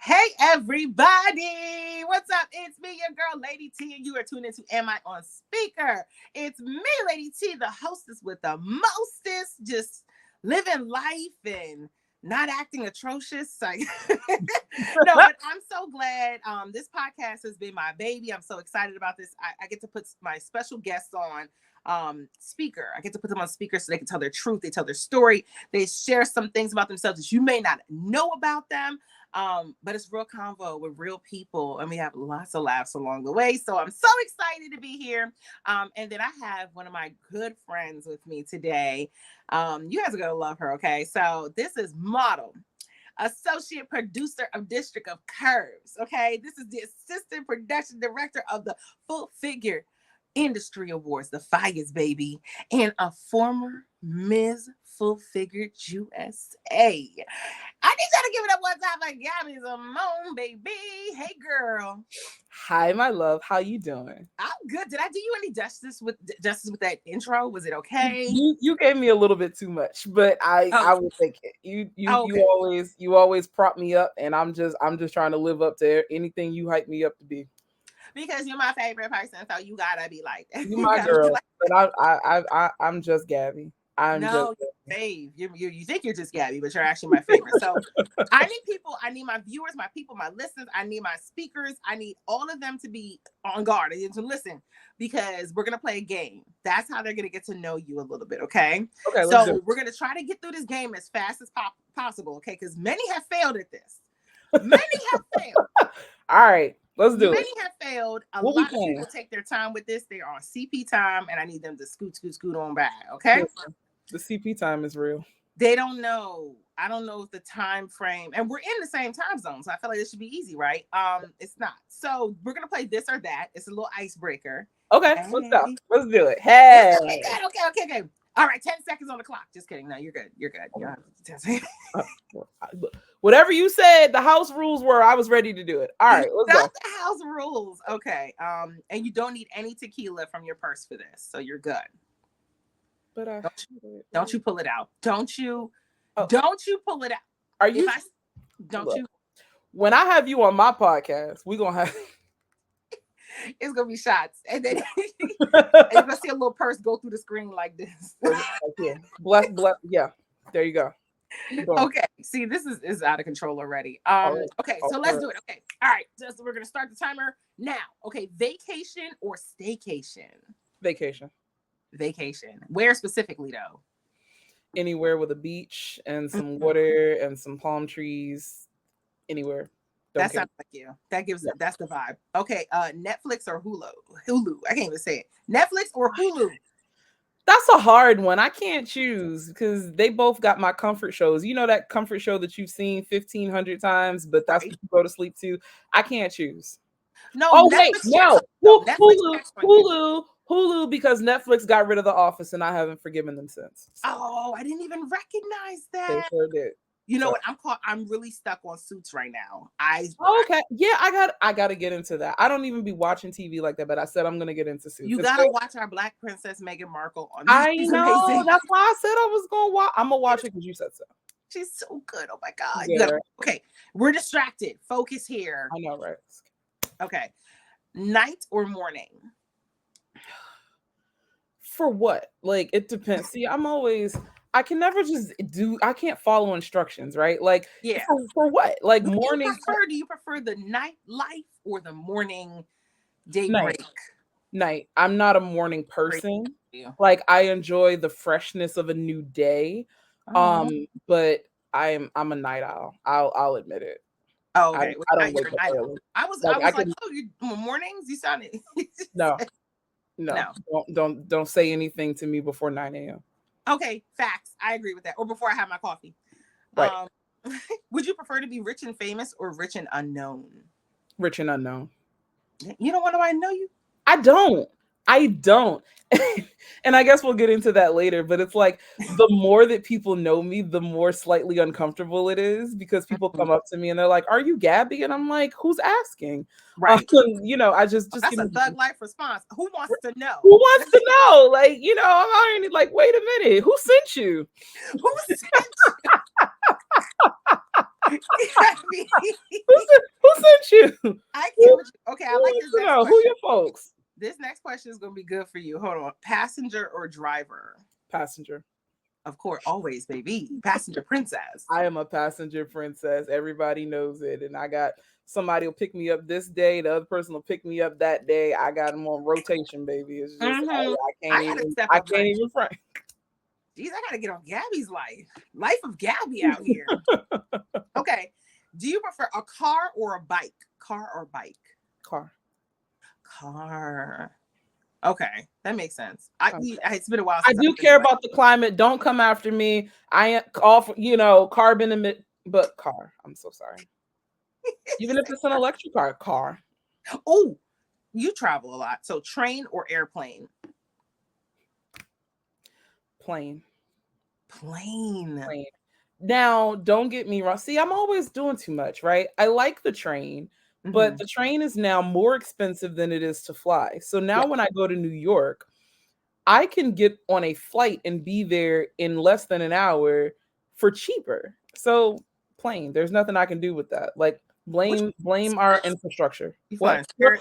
Hey everybody, what's up? It's me, your girl, Lady T, and you are tuned into Am I on Speaker? It's me, Lady T, the hostess with the mostest, just living life and not acting atrocious. Like, no, but I'm so glad. This podcast has been my baby. I'm so excited about this. I get to put my special guests on speaker. I get to put them on speaker so they can tell their truth, they tell their story, they share some things about themselves that you may not know about them. But it's real convo with real people, and we have lots of laughs along the way. So I'm so excited to be here. And then I have one of my good friends with me today. You guys are gonna love her. Okay, so this is model, associate producer of District of Curves. Okay, this is the assistant production director of the Full Figure Industry Awards, the Fires, baby, and a former Ms. Full Figured USA. I need y'all to give it up one time for Gabby Symone, baby. Hey, girl. Hi, my love. How you doing? I'm good. Did I do you any justice with that intro? Was it okay? You gave me a little bit too much, but Oh, I will take it. You okay. always prop me up, and I'm just trying to live up to anything you hype me up to be. Because you're my favorite person, so you gotta be like that. You You my gotta be girl, like, but I'm just Gabby. I'm just no, you're fave. You think you're just Gabby, but you're actually my favorite. So I need people, I need my viewers, my people, my listeners, I need my speakers, I need all of them to be on guard and to listen because we're gonna play a game. That's how they're gonna get to know you a little bit, okay? okay. Let's do So it. we're gonna try to get through this game as fast as possible, okay? Because many have failed at this. Many have failed. All right, let's do it. Many have failed. A What we lot of playing? people take their time with this. They're on CP time, and I need them to scoot on by, okay? Listen, the CP time is real. They don't know. I don't know if the time frame, and we're in the same time zone, so I feel like this should be easy, right? It's not. So we're gonna play this or that. It's a little icebreaker. Okay, let's go. Hey. Let's do it. Okay, Hey. good. Okay. All right, 10 seconds on the clock. Just kidding. No, you're good. You're good. You don't have to 10 seconds. Whatever you said, the house rules were. I was ready to do it. All right, let's go. That's the house rules. Okay. And you don't need any tequila from your purse for this, so you're good. But Don't you pull it out. Don't you Oh, pull it out. are If you? I don't Look, you when I have you on my podcast, we're gonna have it's gonna be shots. And then and you're gonna see a little purse go through the screen like this. yeah. Bless. Yeah, there you go. Keep going. Okay. See, this is out of control already. Oh, Okay, oh, so let's do it. Okay. All right. Just we're gonna start the timer now. Okay, vacation or staycation? vacation. Vacation. Where specifically though? Anywhere with a beach and some Mhm. water and some palm trees. Anywhere. Don't That care. sounds like you. That gives Yeah. that's the vibe. Okay, Netflix or Hulu? Hulu. I can't even say it. Netflix or Hulu? That's a hard one. I can't choose because they both got my comfort shows. You know that comfort show that you've seen 1,500 times, but that's Right. what you go to sleep to. I can't choose. No, Oh wait, Netflix checks no. on you though. Netflix checks on you. Hulu, because Netflix got rid of The Office, and I haven't forgiven them since. So Oh, I didn't even recognize they that. sure did. You know So what? I'm really stuck on Suits right now. okay, yeah, I gotta get into that. I don't even be watching TV like that, but I said I'm gonna get into Suits. You It's gotta great. watch our Black Princess Meghan Markle on there. I She's know. amazing. That's why I said I was gonna watch. I'm gonna watch it because you said so. She's so good. Oh my god. You Yeah, gotta okay. We're distracted. Focus here. I know, right? Okay. Night or morning? For what? Like it depends. See, I can never just do. I can't follow instructions, right? Like Yeah. for what? Like What do you morning, prefer? Do you prefer the night life or the morning daybreak? night. Night. I'm not a morning Great person. for you. Like I enjoy the freshness of a new day. Oh. But I'm a night owl. I'll admit it. Oh, I okay. Well, I now don't you're wake a up night owl. early. I Like I was like, can oh, you mornings? You sounded no, no. no. Don't say anything to me before 9 a.m. Okay, facts. I agree with that. Or before I have my coffee. Right. Um, would you prefer to be rich and famous or rich and unknown? Rich and unknown. You don't want nobody to know you. I don't. I don't. And I guess we'll get into that later, but it's like the more that people know me, the more slightly uncomfortable it is because people Mhm. come up to me and they're like, "Are you Gabby?" And I'm like, "Who's asking?" Right. I just That's give a me thug life response. Who wants to know? who wants to know? Like, I'm already like, wait a minute, who sent you? Who sent you? Gabby, Who sent you? I Who, can't with you. Okay, I like this next who question. your folks? This next question is gonna be good for you. Hold on. Passenger or driver? Passenger. Of course, always, baby. Passenger princess. I am a passenger princess. Everybody knows it. And I got somebody will pick me up this day. The other person will pick me up that day. I got them on rotation, baby. It's just I gotta step I up can't my even front. geez, I gotta get on Gabby's life. Life of Gabby out here. Okay. Do you prefer a car or a bike? Car or bike? Car. Car. Okay, that makes sense. Okay. It's been a while I since do I've been care like, about the climate. Don't come after me. I am off, carbon emit, but car. I'm so sorry. Even if it's an electric car. oh, you travel a lot. So train or airplane? Plane. Plane. Now, don't get me wrong. See, I'm always doing too much, right? I like the train, but the train is now more expensive than it is to fly. So now when I go to New York, I can get on a flight and be there in less than an hour for cheaper. So plane, there's nothing I can do with that. Like blame our infrastructure. You What? flying Spirit?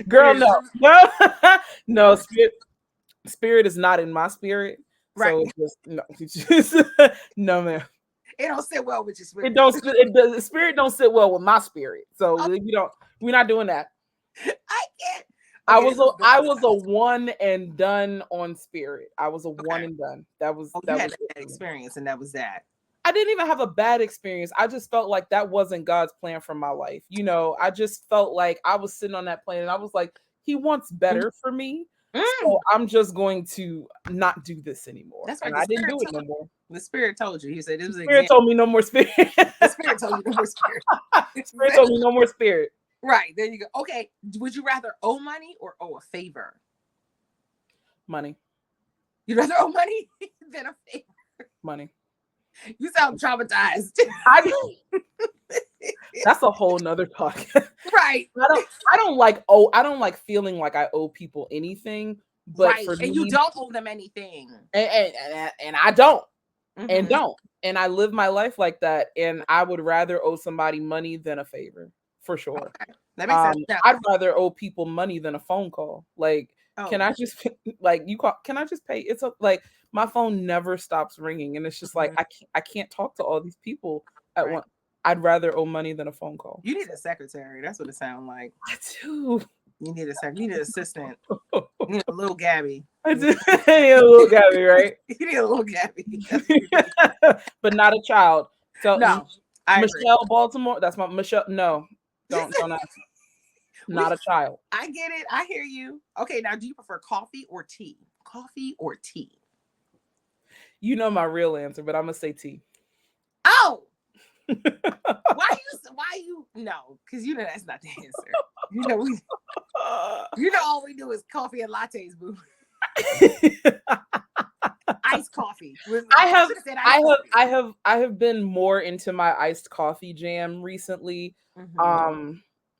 Girl, no. No, spirit is not in my spirit. Right. So it's just no, man. It don't sit well with your spirit. The spirit don't sit well with my spirit. So we're not doing that. I can't. I Okay, was a one and done on spirit. I was a one and done. That was you that had was that experience, and that was that. I didn't even have a bad experience. I just felt like that wasn't God's plan for my life. I just felt like I was sitting on that plane and I was like, he wants better for me. So I'm just going to not do this anymore. That's right. And I didn't do it no more. The spirit told you. He said it was Spirit told me no more spirit. The spirit told you no more spirit. Spirit told me no more spirit. Right. There you go. Okay. Would you rather owe money or owe a favor? Money. You'd rather owe money than a favor? Money. You sound traumatized. That's a whole nother podcast. Right. I don't like feeling like I owe people anything. But right. And you don't owe them anything. And I don't. And don't. And I live my life like that. And I would rather owe somebody money than a favor. For sure. Okay. That makes sense. Yeah. I'd rather owe people money than a phone call. Like, can I just can I just pay? It's like my phone never stops ringing. And it's just like I can't talk to all these people at once. I'd rather owe money than a phone call. You need a secretary. That's what it sounds like. I do. You need you need an assistant. You need a little Gabby. I do. A little Gabby, right? You need a little Gabby. But not a child. So no. Michelle Baltimore. That's my Michelle. No. Don't ask. Not a child. I get it. I hear you. Okay, now do you prefer coffee or tea? Coffee or tea? You know my real answer, but I'm gonna say tea. Oh. Why you no, because you know that's not the answer. You know all we do is coffee and lattes, boo. Iced coffee. I have been more into my iced coffee jam recently.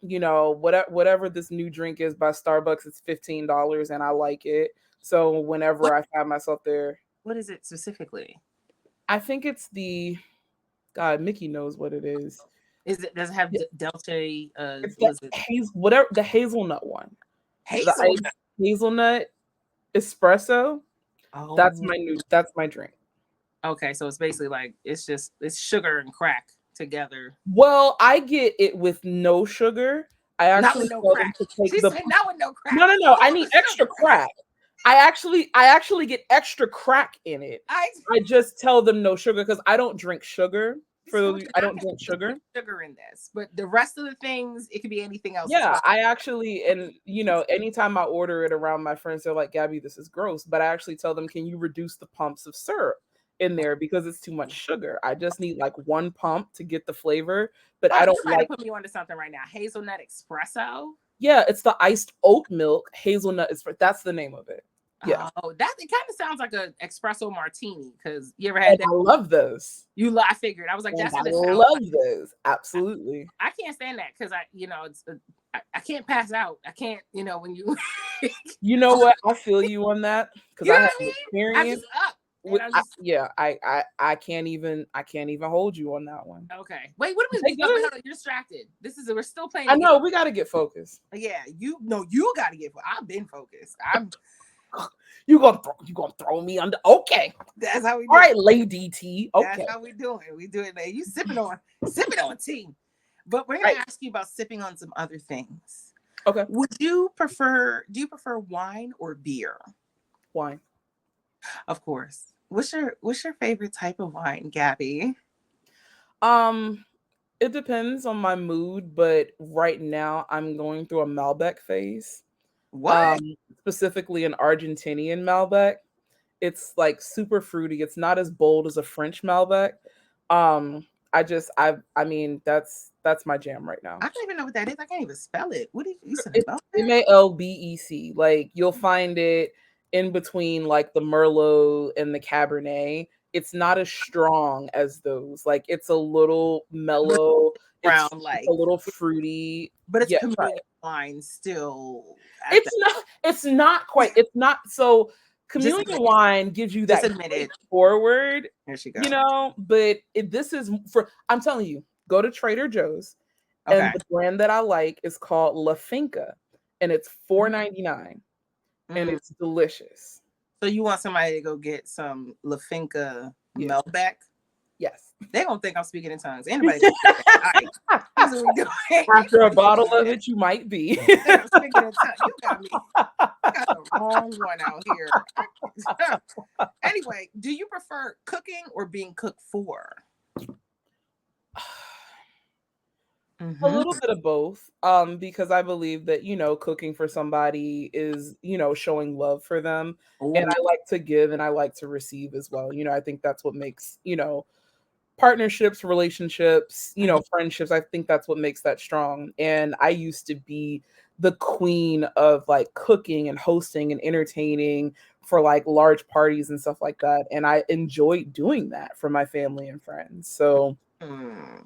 Whatever this new drink is by Starbucks, it's $15 and I like it. So whenever I find myself there. What is it specifically? I think it's the God, Mickey knows what it is. Does it have Delta? It's the hazelnut one. Hazelnut espresso. Oh, that's my drink. Okay, so it's basically like it's sugar and crack together. Well, I get it with no sugar. I actually not with no crack. She said not with no crack. No. I need extra crack. I actually get extra crack in it. I just tell them no sugar because I don't drink sugar. I don't drink sugar. Sugar in this, but the rest of the things, it could be anything else. Yeah, I actually, and anytime I order it around my friends, they're like, "Gabby, this is gross." But I actually tell them, "Can you reduce the pumps of syrup in there because it's too much sugar? I just need like one pump to get the flavor." But I don't like. Put me onto something right now. Hazelnut espresso. Yeah, it's the iced oat milk hazelnut espresso. That's the name of it. Yeah. Oh, it kind of sounds like an espresso martini because you ever had that? I love those. I figured. I was like, that's what I love those. Absolutely. I can't stand that because I can't pass out. I can't, when you. You know what? I feel you on that because I have experience. I'm just up. And I'm just yeah, I can't even hold you on that one. okay. Wait, what do They we? No, wait, good. hold on. You're distracted. We're still playing I the game. know we got to get focused. Yeah, you got to get. I've been focused. I'm. You gonna throw me under? Okay, That's how we all do it. right, Lady T. That's Okay, how we do it. We do it. You sipping on tea. But we're gonna right. ask you about sipping on some other things. Okay, Do you prefer wine or beer? wine. Of course. What's your favorite type of wine, Gabby? Um, it depends on my mood, but right now I'm going through a Malbec phase. What? Specifically an Argentinian Malbec. It's like super fruity. It's not as bold as a French Malbec. I mean that's my jam right now. I don't even know what that is. I can't even spell it. What did you said It's Malbec? Malbec. Like you'll find it in between like the Merlot and the Cabernet. It's not as strong as those. Like it's a little But mellow. brown It's a like, little fruity. but it's Yeah, try communion wine still at it's that. not it's not so Just communion admit it. wine gives you Just that admit great it. forward, There she you go. know, but this is for I'm telling you, go to Trader Joe's and Okay. the brand that I like is called La Finca and it's $4.99 and Mm. it's delicious. So you want somebody to go get some La Finca Yeah. Melbeck? Yes. They gonna think I'm speaking in tongues. Anybody gonna think that? All right. This is what we doing. After a Anybody gonna bottle think of that? it, you might be. Think I'm speaking in tongues. You got me. You got the wrong one out here. Anyway, do you prefer cooking or being cooked for? A Mm-hmm. little bit of both, because I believe that, cooking for somebody is, showing love for them. And Oh, I like to give and I like to receive as well. I think that's what makes, partnerships, relationships, friendships. I think that's what makes that strong. And I used to be the queen of like cooking and hosting and entertaining for like large parties and stuff like that. And I enjoyed doing that for my family and friends. So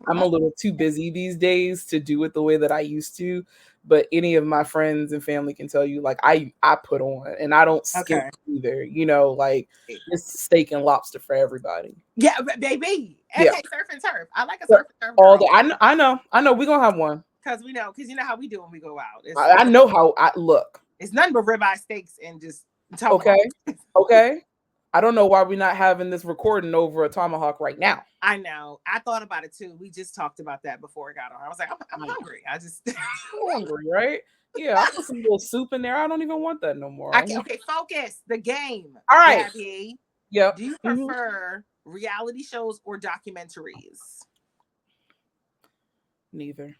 I'm mm. a little too busy these days to do it the way that I used to, but any of my friends and family can tell you like I put on and I don't skimp Okay. either, like it's steak and lobster for everybody. Yeah, baby. Yeah. Okay, surf and turf. I like a So surf and turf all girl the I know we're gonna have one. because because you know how we do when we go out. I know how I look. It's nothing but ribeye steaks and just Okay. tomahawk. Okay. I don't know why we're not having this recording over a tomahawk right now. I know. I thought about it too. We just talked about that before it got on. I was like, I'm hungry. I just I'm hungry, right? Yeah, I put some little soup in there. I don't even want that no more. I can okay, focus. The game. All right. Gabby. Yep. Do you prefer reality shows or documentaries? Neither.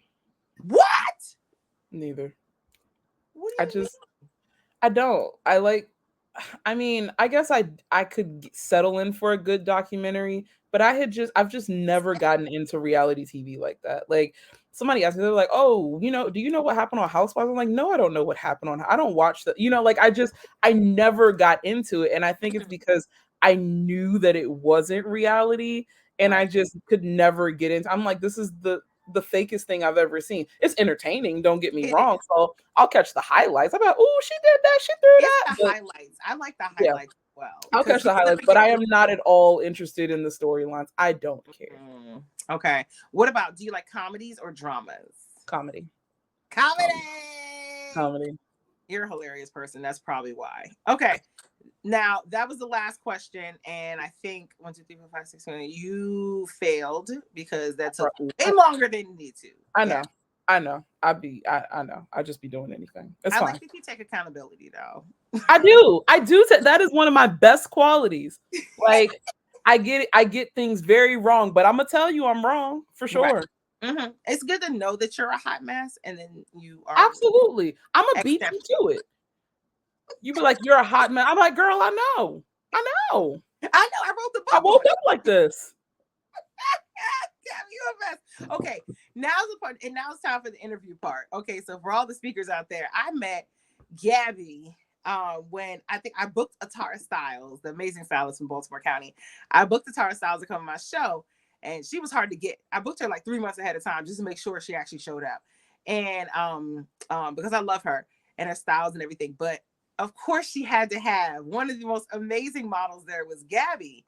What? Neither. What I do you just I don't. I mean, I guess I could settle in for a good documentary, but I've just never gotten into reality TV like that. Like somebody asked me, they're like, "Oh, do you know what happened on Housewives?" I'm like, "No, I don't know what happened on. I don't watch that." Like I never got into it, and I think it's mean? because I knew that it wasn't reality, and I Right. just could never get into. I'm like, this is the fakest thing I've ever seen. It's entertaining, don't get me It is. wrong. So I'll catch the highlights. I'm like, "Oh, she did that. She threw It's that." the But highlights. I like the yeah, highlights as well I'll because catch you the highlights, never but get I to. am not at all interested in the storylines. I don't care. Okay. What about do you like comedies or dramas? Comedy. Comedy. Comedy. Comedy. You're a hilarious person. That's probably why. Okay. Now that was the last question, and I think 1, 2, 3, 4, 5, 6, 7. You failed because that took way longer than you need to. I Yeah. know. I know. I know. I just be doing anything. It's I fine. like that you take accountability though. I do. I do. That is one of my best qualities. Like I get things very wrong, but I'm gonna tell you I'm wrong for Right. sure. It's good to know that you're a hot mess, and then you are Absolutely. I'm gonna beat you accept. to it. You be like, you're a hot man. I'm like, girl, I know. I know. I know. I wrote the I book woke on it. up like this. Damn, you a mess. Okay, now's the part, and now it's time for the interview part. Okay, so for all the speakers out there, I met Gabby when I think I booked Atara Styles, the amazing stylist from Baltimore County. I booked Atara Styles to come on my show, and she was hard to get. I booked her like 3 months ahead of time just to make sure she actually showed up, and because I love her and her styles and everything. But of course she had to have one of the most amazing models there was Gabby.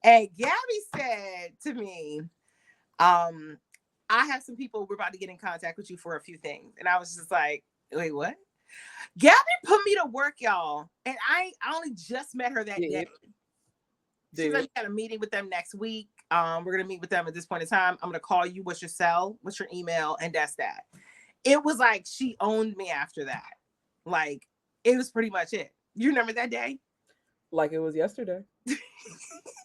And Gabby said to me, I have some people, we're about to get in contact with you for a few things. And I was just like, wait, what? Gabby put me to work, y'all. And I only just met her that day. Did She's like, did we got a meeting with them next week. We're gonna meet with them at this point in time. I'm gonna call you. What's your cell? What's your email? And that's that. It was like she owned me after that. Like it was pretty much it. You remember that day? like it was yesterday.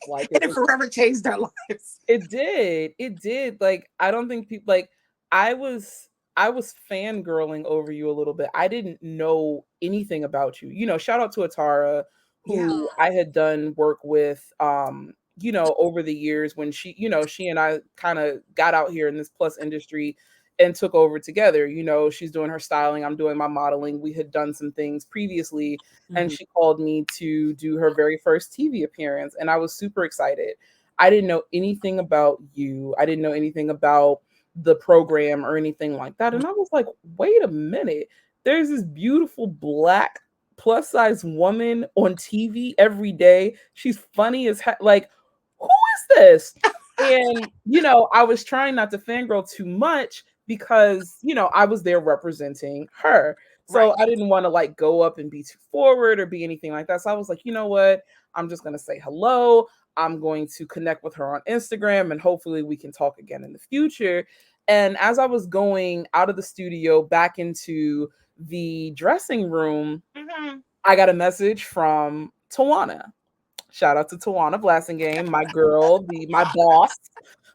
Like And it it was. forever changed our lives. It did. It did. Like I don't think people like I was I was fangirling over you a little bit. I didn't know anything about you. Shout out to Atara, Yeah. who I had done work with over the years when she and I kind of got out here in this plus industry and took over together. She's doing her styling, I'm doing my modeling. We had done some things previously and Mhm. she called me to do her very first TV appearance and I was super excited. I didn't know anything about you. I didn't know anything about the program or anything like that. And I was like, wait a minute. There's this beautiful black plus size woman on TV every day. She's funny as heck. Like, who is this? And, I was trying not to fangirl too much because, I was there representing her. Right. So I didn't want to like go up and be too forward or be anything like that. So I was like, you know what? I'm just going to say hello. I'm going to connect with her on Instagram and hopefully we can talk again in the future. And as I was going out of the studio back into the dressing room, Mm-hmm. I got a message from Tawana. Shout out to Tawana Blassingame, my girl,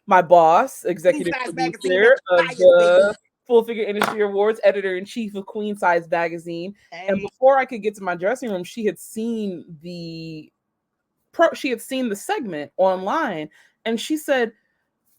my boss, Queen executive Size Magazine has producer of fire, baby. the Full Figure Industry Awards, editor in chief of Queen Size Magazine. And Hey. before I could get to my dressing room, she had seen the segment online and she said,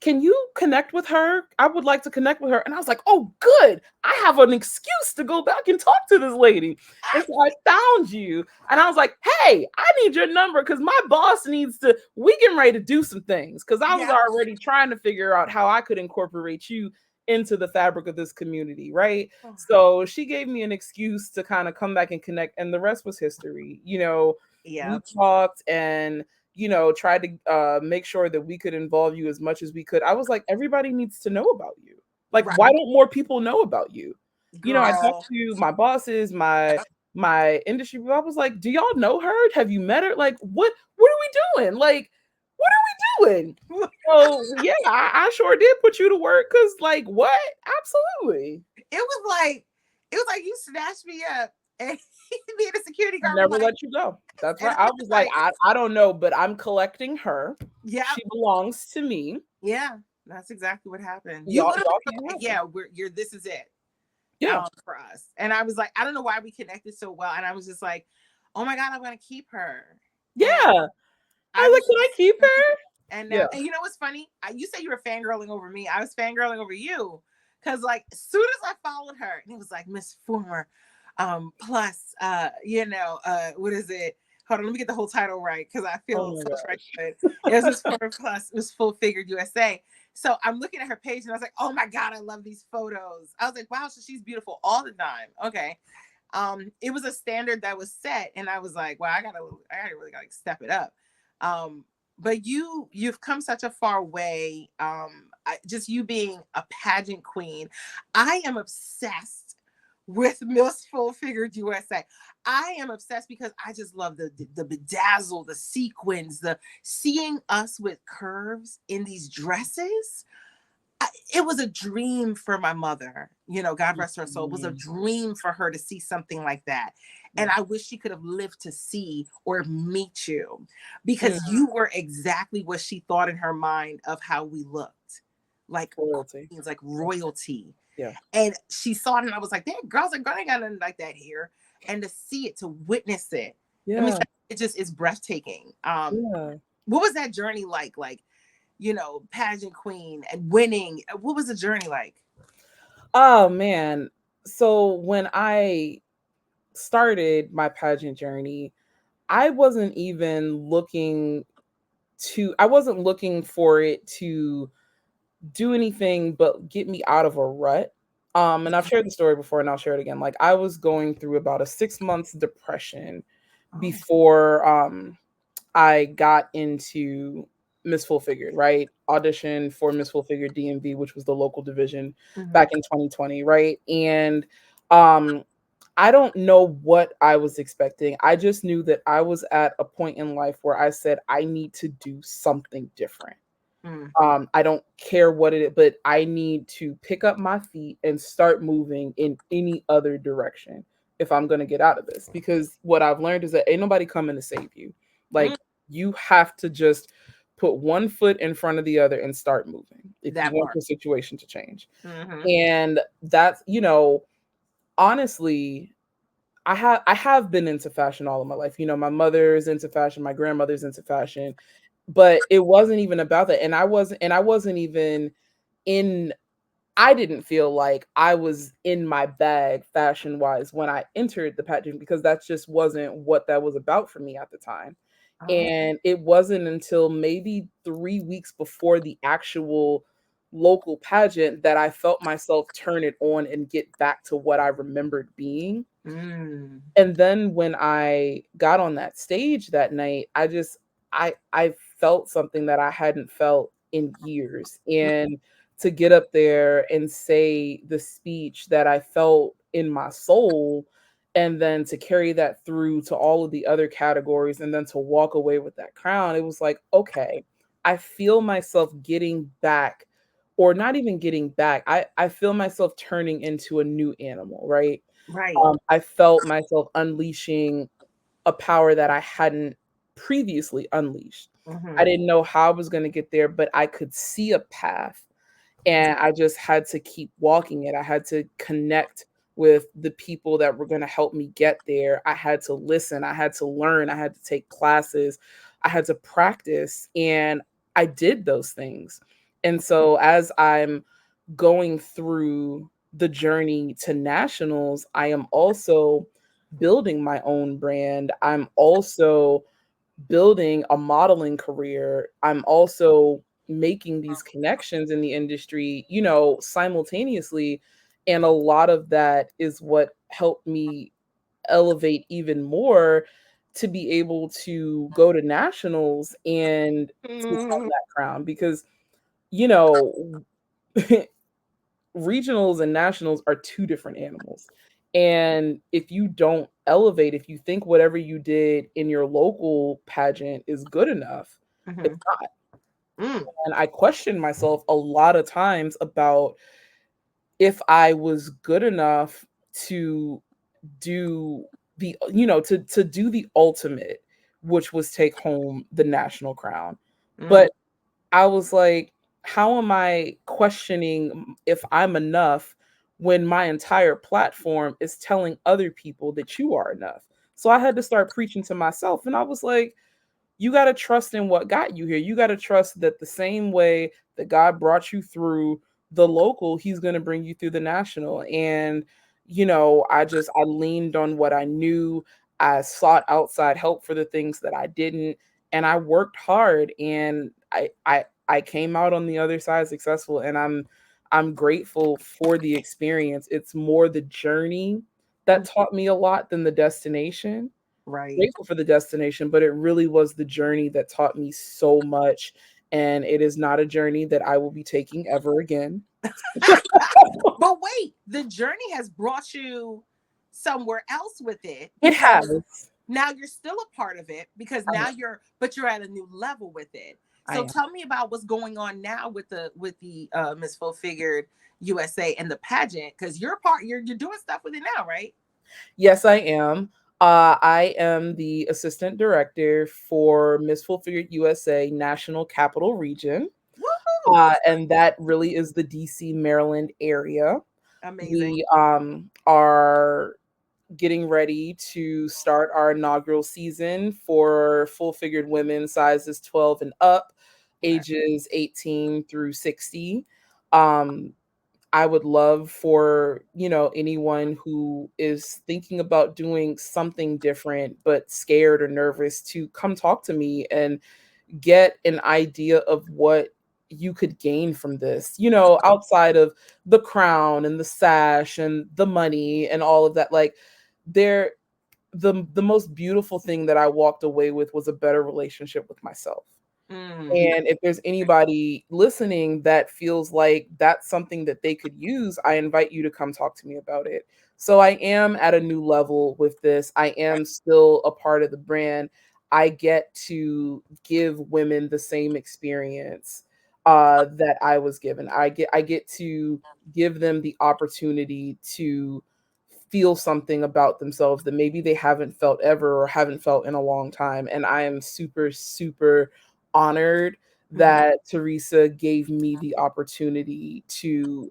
can you connect with her? I would like to connect with her. And I was like, oh, good. I have an excuse to go back and talk to this lady. And so I found you. And I was like, hey, I need your number because my boss we getting ready to do some things. Because I was Yeah. already trying to figure out how I could incorporate you into the fabric of this community. Right. So she gave me an excuse to kind of come back and connect. And the rest was history. Yeah. We talked and tried to make sure that we could involve you as much as we could. I was like, everybody needs to know about you. Like, Right. why don't more people know about you? I talked Girl. to my bosses, my industry. I was like, do y'all know her? Have you met her? Like, what are we doing? Like, what are we doing? So yeah, I sure did put you to work because, like, what? Absolutely. It was like you snatched me up and being a security guard was Never like, let you go. That's and right. I I was was like, like, I don't know, but I'm collecting her. yeah, She belongs to me. yeah, that's exactly what happened. You Y'all, literally y'all were can't like, have her. yeah, you're this is it. Yeah. For us. And I was like, I don't know why we connected so well. And I was just like, oh my God, I want to keep her. And Yeah. I I was like, was can I keep just, her? and now, Yeah. and you know what's funny? You say you were fangirling over me. I was fangirling over you. Cause like as soon as I followed her, and it was like Miss Former, plus what is it? Hold on, let me get the whole title right because I Oh feel my so god. right. But it was Miss Former plus, it was Full Figured USA. So I'm looking at her page and I was like, oh my God, I love these photos. I was like, wow, so she's beautiful all the time. Okay. It was a standard that was set, and I was like, well, I really gotta step it up. But you've come such a far way. Just you being a pageant queen, I am obsessed with Miss Full Figured USA. I am obsessed because I just love the bedazzle, the sequins, the seeing us with curves in these dresses. It was a dream for my mother, God rest her soul. It was a Mhm. dream for her to see something like that. And Yeah. I wish she could have lived to see or meet you because Mm. you were exactly what she thought in her mind of how we looked, like Royalty. queens, like royalty. Yeah. And she saw it and I was like, damn, girls ain't got nothing like that here. And to see it, to witness it, I mean, Yeah. it just is breathtaking. Yeah. What was that journey like? Like, pageant queen and winning. What was the journey like? Oh man. So when I started my pageant journey, I wasn't even I wasn't looking for it to do anything but get me out of a rut. And I've shared the story before and I'll share it again. Like I was going through about a 6 months depression Oh. before I got into Miss Full Figured, right? Audition for Miss Full Figured DMV, which was the local division Mhm. back in 2020, right? And um I don't know what I was expecting. I just knew that I was at a point in life where I said I need to do something different. Mm. I don't care what it is, but I need to pick up my feet and start moving in any other direction if I'm going to get out of this. Because what I've learned is that ain't nobody coming to save you. Mm. Like, you have to just put one foot in front of the other and start moving if you That want part. your situation to change. Mhm. And that's, honestly, I have been into fashion all of my life. My mother's into fashion, my grandmother's into fashion, but it wasn't even about that. And I wasn't even in I didn't feel like I was in my bag fashion wise when I entered the pageant because that just wasn't what that was about for me at the time. Oh. And it wasn't until maybe 3 weeks before the actual local pageant that I felt myself turn it on and get back to what I remembered being. Mm. And then when I got on that stage that night, I felt something that I hadn't felt in years. And to get up there and say the speech that I felt in my soul, and then to carry that through to all of the other categories, and then to walk away with that crown, it was like, okay, I feel myself getting back, or not even getting back. I feel myself turning into a new animal, right? Right. I felt myself unleashing a power that I hadn't previously unleashed. I Mhm. didn't know how I was gonna get there, but I could see a path, and I just had to keep walking it. I had to connect with the people that were gonna help me get there. I had to listen, I had to learn, I had to take classes, I had to practice, and I did those things. And so as I'm going through the journey to nationals, I am also building my own brand. I'm also building a modeling career. I'm also making these connections in the industry, simultaneously. And a lot of that is what helped me elevate even more to be able to go to nationals and take home Mhm. that crown because, you know, regionals and nationals are two different animals. And if you don't elevate, if you think whatever you did in your local pageant is good enough, it's Mhm. not. Mm. And I question myself a lot of times about if I was good enough to do to do the ultimate, which was take home the national crown. Mm. But I was like, how am I questioning if I'm enough when my entire platform is telling other people that you are enough? So I had to start preaching to myself. And I was like, you got to trust in what got you here. You got to trust that the same way that God brought you through the local, he's going to bring you through the national. And, I leaned on what I knew. I sought outside help for the things that I didn't. And I worked hard and I came out on the other side successful. And I'm grateful for the experience. It's more the journey that Mm. taught me a lot than the destination. Right. Grateful for the destination, but it really was the journey that taught me so much, and it is not a journey that I will be taking ever again. But wait, the journey has brought you somewhere else with it It because has. now you're still a part of it because I now am. you're at a new level with it. I So am. tell me about what's going on now with the Miss Full Figured USA and the pageant because you're doing stuff with it now, right? Yes, I am. I am the assistant director for Miss Full Figured USA National Capital Region, Woohoo! and that really is the DC, Maryland area. Amazing. We are getting ready to start our inaugural season for full figured women sizes 12 and up, Okay. ages 18 through 60. Um, I would love for, anyone who is thinking about doing something different but scared or nervous to come talk to me and get an idea of what you could gain from this, you know, outside of the crown and the sash and the money and all of that. Like, there, the most beautiful thing that I walked away with was a better relationship with myself. Mm, And if there's anybody listening that feels like that's something that they could use, I invite you to come talk to me about it. So I am at a new level with this. I right. am still a part of the brand. I get to give women the same experience that I was given. I get to give them the opportunity to feel something about themselves that maybe they haven't felt ever or haven't felt in a long time. And I am super, super honored Mhm. that Teresa gave me the opportunity to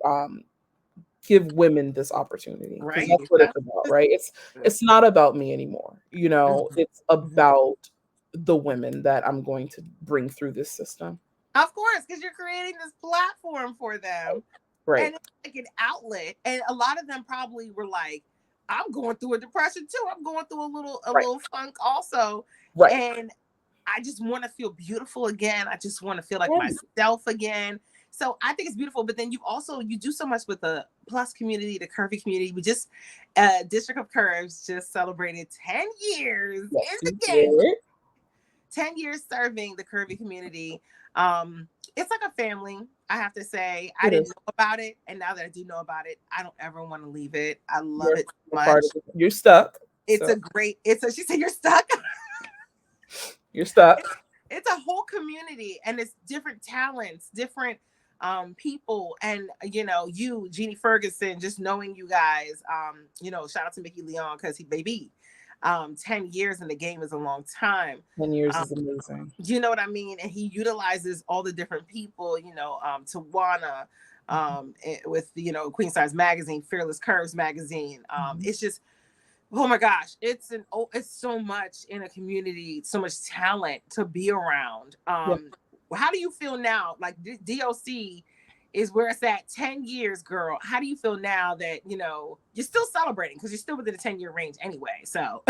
give women this opportunity, because Right. that's what That's it's about, just right? good. It's not about me anymore. You know, Mhm, it's mhm. about the women that I'm going to bring through this system. Of course, because you're creating this platform for them, Right. and it's like an outlet. And a lot of them probably were like, "I'm going through a depression too. I'm going through a Right. little funk also." Right. And I just want to feel beautiful again. I just want to feel like Yeah. myself again. So I think it's beautiful. But then you do so much with the plus community, the curvy community. We just District of Curves just celebrated 10 years in Yes, the you game. did. 10 years serving the curvy community. It's like a family. I have to say, I It didn't is. know about it, and now that I do know about it, I don't ever want to leave it. I love You're it so a part much. of it. You're stuck. It's So a great. It's a. She said you're stuck. you're stuck. It's a whole community, and it's different talents, different people, and you Jeannie Ferguson, just knowing you guys, shout out to Mickey Leon, because he baby 10 years in the game is a long time. 10 years um, is amazing. you know what I mean, and he utilizes all the different people, Tawana, with Queen Size Magazine, Fearless Curves Magazine. Mhm. It's just, oh my gosh, it's so much in a community, so much talent to be around. Yeah. How do you feel now? Like DOC is where it's at. 10 years, girl. How do you feel now that you're still celebrating, because you're still within a 10-year range anyway? So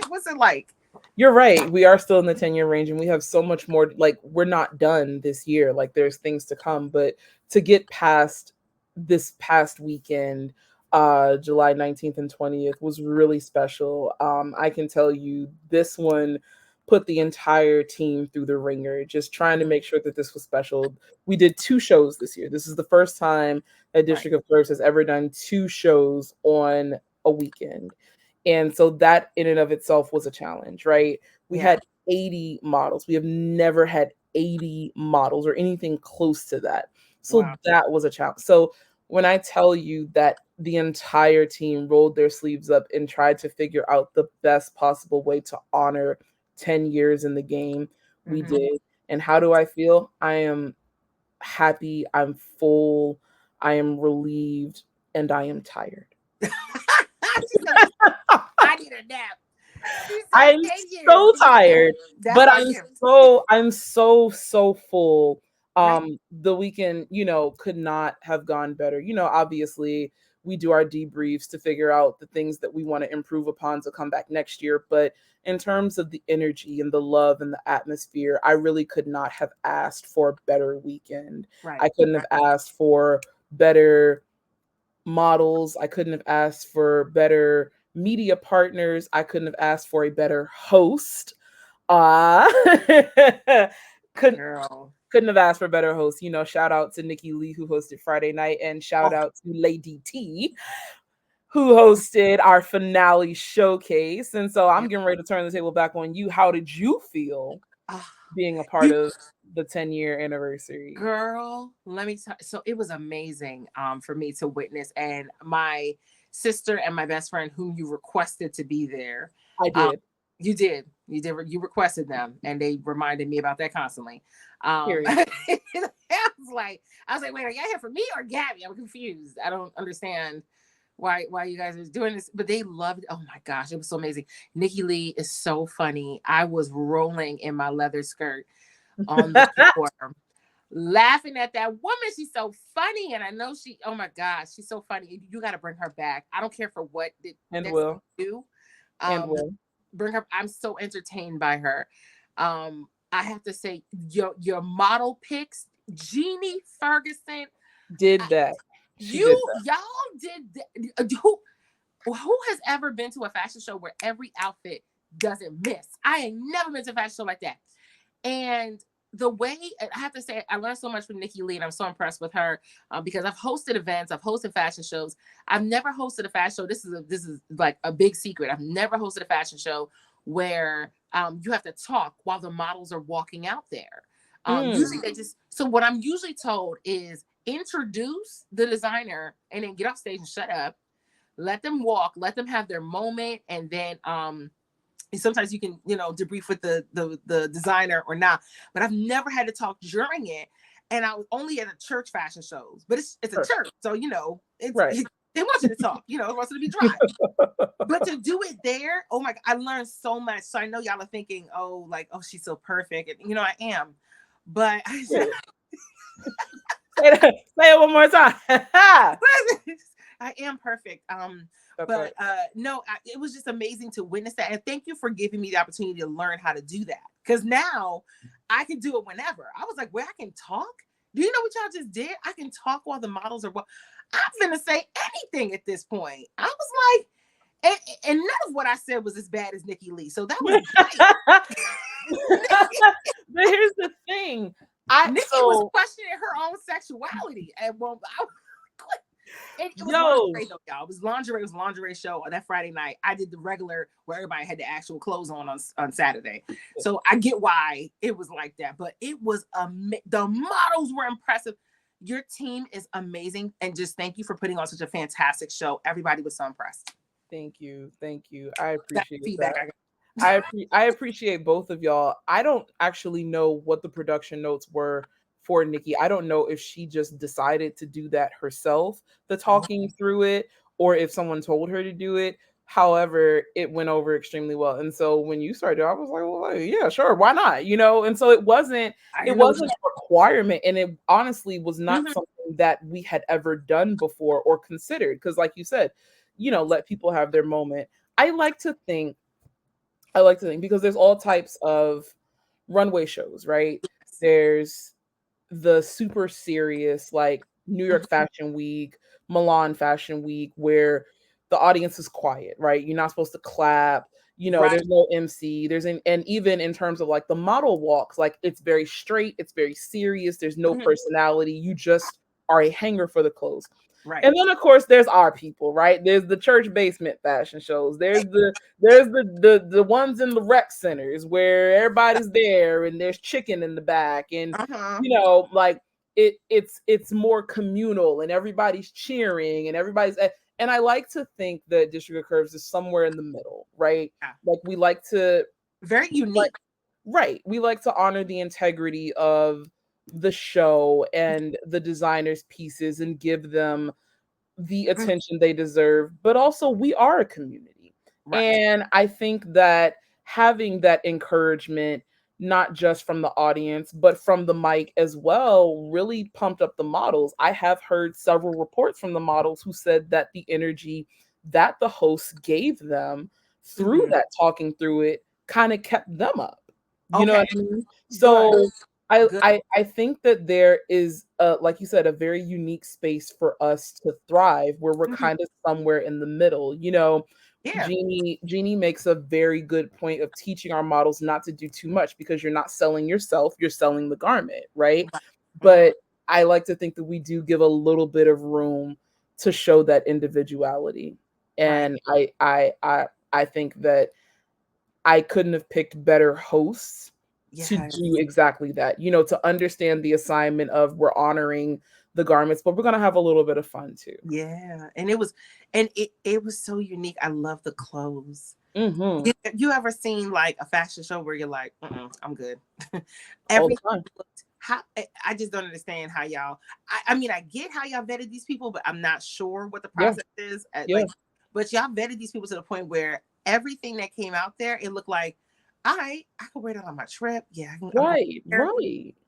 what's it like? You're right. We are still in the 10-year range and we have so much more. Like, we're not done this year. Like, there's things to come. But to get past this past weekend, July 19th and 20th was really special. I can tell you this one put the entire team through the ringer, just trying to make sure that this was special. We did two shows this year. This is the first time that Right. District of Clerks has ever done two shows on a weekend. And so that in and of itself was a challenge, right? We Yeah. had 80 models. We have never had 80 models or anything close to that. So Wow. that was a challenge. So when I tell you that the entire team rolled their sleeves up and tried to figure out the best possible way to honor 10 years in the game, we Hmm. did. And how do I feel? I am happy, I'm full, I am relieved, and I am tired. She said, "Listen, I need a nap." She said I'm 10 years. so Give me a nap. tired, That's but my I'm gift. so full. Right. The weekend, could not have gone better. Obviously we do our debriefs to figure out the things that we want to improve upon to come back next year. But in terms of the energy and the love and the atmosphere, I really could not have asked for a better weekend. Right. I couldn't Right. have asked for better models. I couldn't have asked for better media partners. I couldn't have asked for a better host. Uh couldn't Girl. couldn't have asked for a better host. Shout out to Nikki Lee, who hosted Friday night, and shout Oh, out to Lady T, who hosted our finale showcase. And so yeah. I'm getting ready to turn the table back on you. How did you feel Ah, being a part you of the 10-year anniversary? girl, let me tell so it was amazing for me to witness, and my sister and my best friend, whom you requested to be there. I Um, did. you requested them, and they reminded me about that constantly. Period. I was like, wait, are y'all here for me or Gabby? I'm confused. I don't understand why you guys are doing this, but they loved it. Oh my gosh, it was so amazing. Nikki Lee is so funny. I was rolling in my leather skirt on the floor, laughing at that woman. She's so funny, and I know oh my gosh, she's so funny. You got to bring her back. I don't care for what the and next will. do. And Um, will. bring her. I'm so entertained by her. I have to say, your model picks. Jeannie Ferguson. Did that. She did Y'all did who has ever been to a fashion show where every outfit doesn't miss? I ain't never been to a fashion show like that. And the way I have to say, I learned so much from Nikki Lee, and I'm so impressed with her because I've hosted events, I've hosted fashion shows. I've never hosted a fashion show. This is like a big secret. I've never hosted a fashion show where you have to talk while the models are walking out there. Usually they just, so what I'm usually told is introduce the designer and then get off stage and shut up, let them walk, let them have their moment, and then sometimes you can, debrief with the designer or not. But I've never had to talk during it, and I was only at a church fashion shows. But it's a church, so they want you to talk. It wants you to be dry. But to do it there, oh my God, I learned so much. So I know y'all are thinking, oh, like, oh, she's so perfect, and I am. But I said, say it one more time. I am perfect. Okay. No, it was just amazing to witness that. And thank you for giving me the opportunity to learn how to do that. Because now I can do it whenever. I was like, where I can talk? Do you know what y'all just did? I can talk while the models are, I'm gonna say anything at this point. I was like, and none of what I said was as bad as Nikki Lee. So that was great. But here's the thing. Nikki was questioning her own sexuality. And it was lingerie though, y'all. It was lingerie show on that Friday night. I did the regular where everybody had the actual clothes on Saturday. So I get why it was like that. But it was the models were impressive. Your team is amazing. And just thank you for putting on such a fantastic show. Everybody was so impressed. Thank you. I appreciate feedback that. I appreciate both of y'all. I don't actually know what the production notes were for Nikki. I don't know if she just decided to do that herself, the talking through it, or if someone told her to do it. However, it went over extremely well. And so when you started, I was like, well, yeah, sure, why not? And so it wasn't a requirement, and it honestly was not something that we had ever done before or considered. Because like you said, let people have their moment. I like to think because there's all types of runway shows, right? There's the super serious, like New York Fashion Week, Milan Fashion Week, where the audience is quiet, right? You're not supposed to clap. There's no MC. And even in terms of like the model walks, like it's very straight, it's very serious. There's no personality. You just are a hanger for the clothes. Right. And then of course there's our people, right? There's the church basement fashion shows. There's the ones in the rec centers where everybody's there and there's chicken in the back and like it's more communal and everybody's cheering and everybody's and I like to think that District of Curves is somewhere in the middle, right? Yeah. Like we like to very unique. We like to honor the integrity of the show and the designers' pieces and give them the attention they deserve, but also we are a community. Right. And I think that having that encouragement, not just from the audience, but from the mic as well, really pumped up the models. I have heard several reports from the models who said that the energy that the hosts gave them through that talking through it kind of kept them up. You know what I mean? So I think that there is, like you said, a very unique space for us to thrive where we're kind of somewhere in the middle. Yeah. Jeannie makes a very good point of teaching our models not to do too much because you're not selling yourself, you're selling the garment, right? But I like to think that we do give a little bit of room to show that individuality. And I think that I couldn't have picked better hosts to do exactly that, to understand the assignment of we're honoring the garments, but we're going to have a little bit of fun too. Yeah. And it was so unique. I love the clothes. You ever seen like a fashion show where you're like, I'm good. Everything I just don't understand how y'all, I mean, I get how y'all vetted these people, but I'm not sure what the process is. But y'all vetted these people to the point where everything that came out there, it looked like, I could wear that on my trip. Yeah. Right.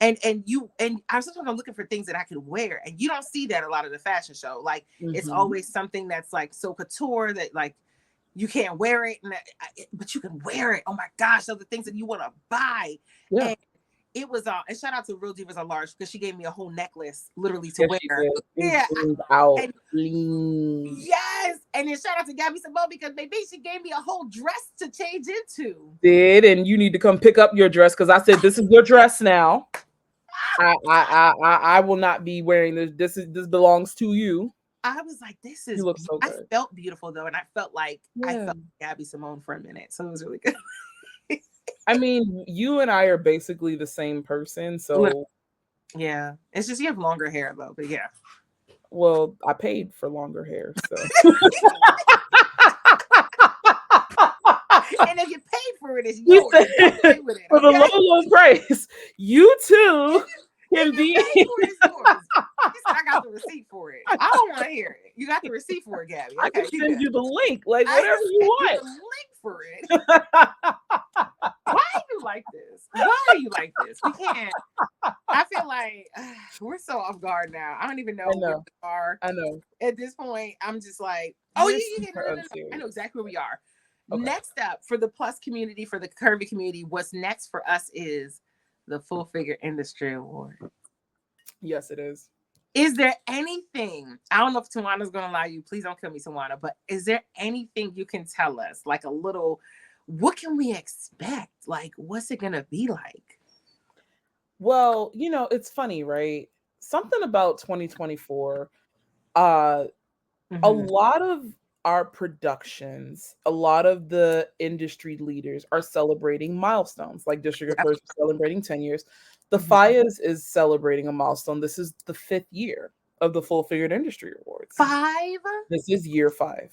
And I was sometimes looking for things that I could wear. And you don't see that a lot of the fashion show. Like it's always something that's like so couture that like you can't wear it, but you can wear it. Oh my gosh, those are the things that you want to buy. Yeah. And it was and shout out to Real Divas are Large because she gave me a whole necklace literally to Yes, she wear. did. It was Yeah. blinged out. And Bling. yes. And then shout out to Gabby Symone because baby, she gave me a whole dress to change into. Did, and you need to come pick up your dress because I said this is your dress now. I will not be wearing this. This belongs to you. I was like, this You is, look so I good. felt beautiful though. And I Yeah. felt Gabby Symone for a minute. So it was really good. I mean, you and I are basically the same person. So, Yeah. It's just you have longer hair though. But yeah. well, I paid for longer hair. So, And if you paid for it, it's you yours. Don't said play with it, for the okay? low, low price, you too If can you be. paid for it, it's yours. He said, I got the receipt for it. I don't want to hear it. You got the receipt for it, Gabby. I can Okay, you send good. you the link, like I whatever can you send you want. the link for it. Why are you like this? Why are you like this? We can't. I feel like we're so off guard now. I don't even know I where know. we are I know. at this point. I'm just like, oh, We're you super no. I know unserious. exactly where we are. Okay. Next up for the plus community, for the curvy community, what's next for us is the Full Figure Industry Award. Yes, it is. Is there anything, I don't know if Tawana's going to allow you, please don't kill me, Tawana, but is there anything you can tell us, like a little, what can we expect? Like, what's it going to be like? Well, it's funny, right? Something about 2024, uh, a Mm-hmm. lot of our productions, a lot of the industry leaders are celebrating milestones, like District of Yep. Curse is celebrating 10 years. The Mm-hmm. FIAs is celebrating a milestone. This is the 5th year of the Full Figured Industry Awards. 5? This is year 5.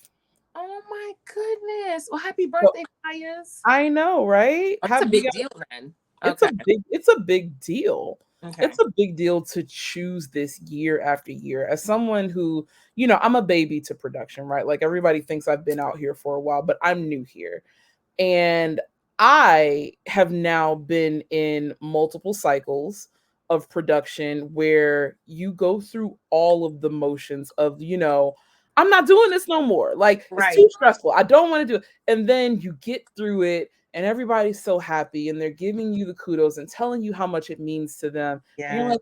Oh my goodness. Well, happy So birthday, Pius. I know, right? That's a Have you big got deal then. it's Okay. a big deal. Okay. It's a big deal to choose this year after year. As someone who, I'm a baby to production, right? Like everybody thinks I've been out here for a while, but I'm new here. And I have now been in multiple cycles of production where you go through all of the motions of, I'm not doing this no more. Like it's Right. too stressful. I don't want to do it. And then you get through it and everybody's so happy and they're giving you the kudos and telling you how much it means to them. And you're Yeah. like,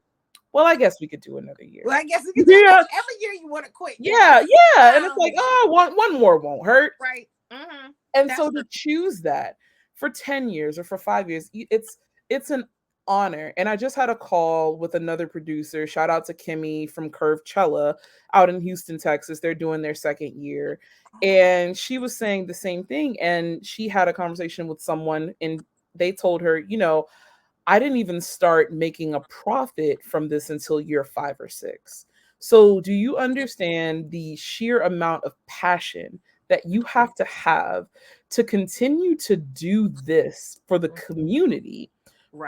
well, I guess we could do another year. Well, I guess we can do it Yeah. every year you want to quit. Yeah. Yes. Yeah. And it's like, Sounds oh, one more won't hurt. right. Mm-hmm. And That's so to choose that for 10 years or for 5 years, it's an honor. And I just had a call with another producer. Shout out to Kimmy from Curvy out in Houston, Texas. They're doing their 2nd year. And she was saying the same thing. And she had a conversation with someone and they told her, I didn't even start making a profit from this until year 5 or 6. So, do you understand the sheer amount of passion that you have to continue to do this for the community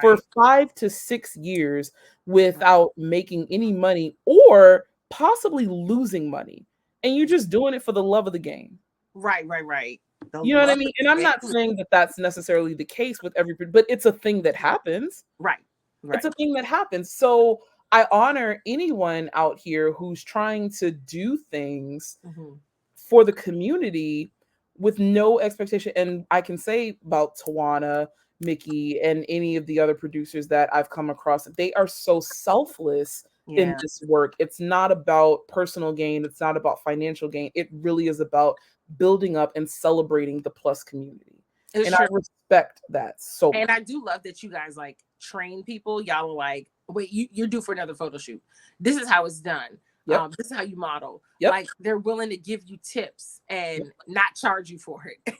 for right. 5 to 6 years without making any money or possibly losing money? And you're just doing it for the love of the game. Right. The You know what I love mean? of And I'm it. not saying that that's necessarily the case with every, but it's a thing that happens. Right. It's Right. a thing that happens. So I honor anyone out here who's trying to do things Mm-hmm. for the community with no expectation. And I can say about Tawana, Mickey, and any of the other producers that I've come across, they are so selfless in Yeah. this work. It's not about personal gain, it's not about financial gain. It really is about building up and celebrating the plus community. It's And I true. respect that so And much. I do love that you guys like train people. Y'all are like, wait, you're due for another photo shoot. This is how it's done. Yep. This is how you model. Yep. Like they're willing to give you tips and not charge you for it.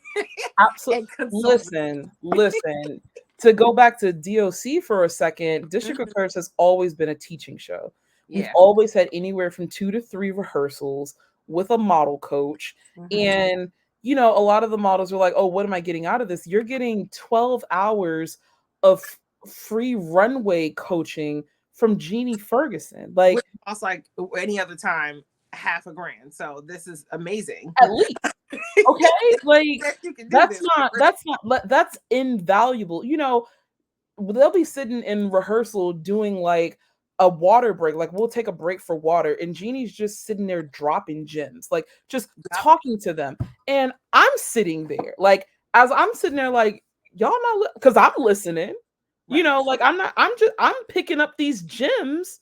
Absolutely. And consult. Listen. To go back to DOC for a second, District of Mhm. Curse has always been a teaching show. We've Yeah. always had anywhere from 2 to 3 rehearsals with a model coach. Mhm. And, a lot of the models are like, oh, what am I getting out of this? You're getting 12 hours of free runway coaching from Jeannie Ferguson. Like, Which costs like any other time $500,000. So this is amazing. at least. Okay, like You can do that's this. that's invaluable. They'll be sitting in rehearsal doing like a water break. Like we'll take a break for water, and Jeannie's just sitting there dropping gems, like just Yep. talking to them. And I'm sitting there, like as I'm sitting there, like y'all not because I'm listening. You Right. know, like I'm picking up these gems